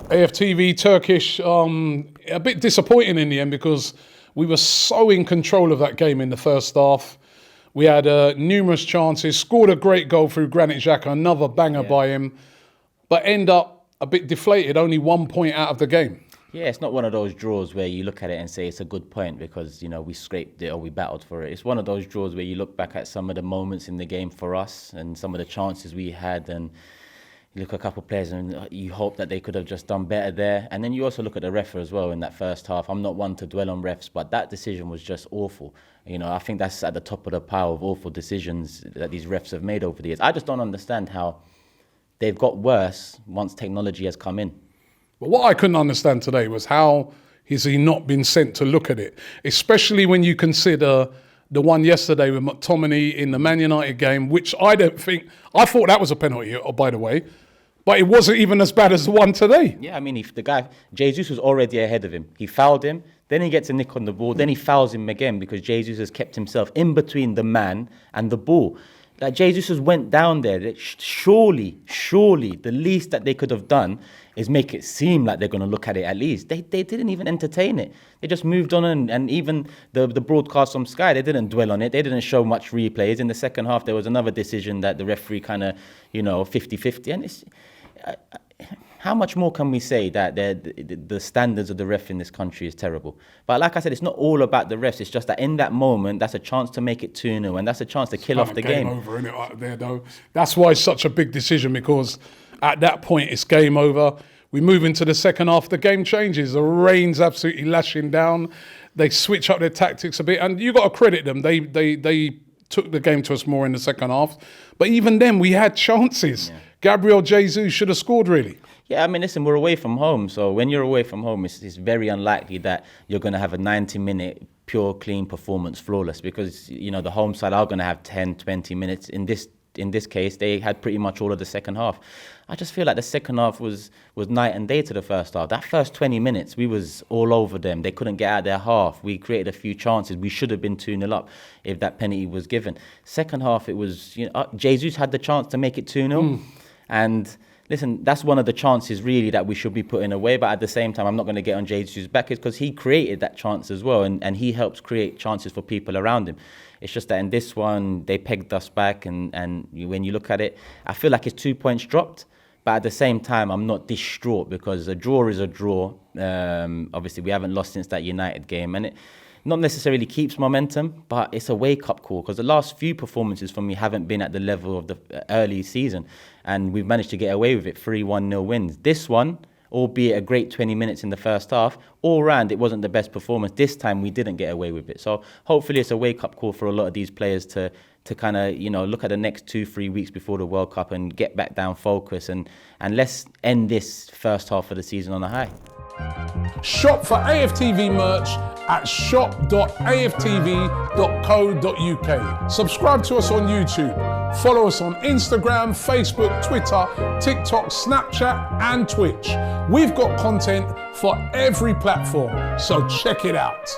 AFTV Turkish, a bit disappointing in the end because we were so in control of that game in the first half. We had numerous chances, scored a great goal through Granit Xhaka, another banger by him, but end up a bit deflated, only 1 point out of the game. Yeah, it's not one of those draws where you look at it and say it's a good point because, you know, we scraped it or we battled for it. It's one of those draws where you look back at some of the moments in the game for us and some of the chances we had, and you look at a couple of players and you hope that they could have just done better there. And then you also look at the ref as well in that first half. I'm not one to dwell on refs, but that decision was just awful. You know, I think that's at the top of the pile of awful decisions that these refs have made over the years. I just don't understand how they've got worse once technology has come in. But what I couldn't understand today was how has he not been sent to look at it, especially when you consider the one yesterday with McTominay in the Man United game, which I thought that was a penalty, by the way, but it wasn't even as bad as the one today. Yeah, I mean, if the guy, Jesus was already ahead of him. He fouled him, then he gets a nick on the ball, then he fouls him again because Jesus has kept himself in between the man and the ball. Like, Jesus has went down there. Surely, the least that they could have done is make it seem like they're going to look at it at least. They didn't even entertain it. They just moved on, and even the broadcast from Sky, they didn't dwell on it. They didn't show much replays. In the second half, there was another decision that the referee kind of, 50-50. And it's, how much more can we say that the standards of the ref in this country is terrible? But like I said, it's not all about the refs. It's just that in that moment, that's a chance to make it 2-0, and that's a chance to kill off the game. Over, isn't it, right there, though? That's why it's such a big decision, because at that point, it's game over. We move into the second half, the game changes. The rain's absolutely lashing down. They switch up their tactics a bit, and you got to credit them. They took the game to us more in the second half. But even then, we had chances. Yeah. Gabriel Jesus should have scored, really. Yeah, I mean, listen, we're away from home. So when you're away from home, it's very unlikely that you're going to have a 90-minute pure, clean performance, flawless, because, the home side are going to have 10, 20 minutes. In this case, they had pretty much all of the second half. I just feel like the second half was night and day to the first half. That first 20 minutes, we was all over them. They couldn't get out of their half. We created a few chances. We should have been 2-0 up if that penalty was given. Second half, it was, Jesus had the chance to make it 2-0. And listen, that's one of the chances really that we should be putting away. But at the same time, I'm not going to get on Jesus' back, because he created that chance as well. And he helps create chances for people around him. It's just that in this one, they pegged us back. And when you look at it, I feel like it's 2 points dropped. But at the same time, I'm not distraught, because a draw is a draw. Obviously, we haven't lost since that United game. And it not necessarily keeps momentum, but it's a wake-up call, because the last few performances from me haven't been at the level of the early season. And we've managed to get away with it, 3-1-0 wins. This one, albeit a great 20 minutes in the first half, all round it wasn't the best performance. This time we didn't get away with it. So hopefully it's a wake-up call for a lot of these players to kind of, look at the next 2-3 weeks before the World Cup and get back down focus. And let's end this first half of the season on a high. Shop for AFTV merch at shop.aftv.co.uk. Subscribe to us on YouTube. Follow us on Instagram, Facebook, Twitter, TikTok, Snapchat, and Twitch. We've got content for every platform, so check it out.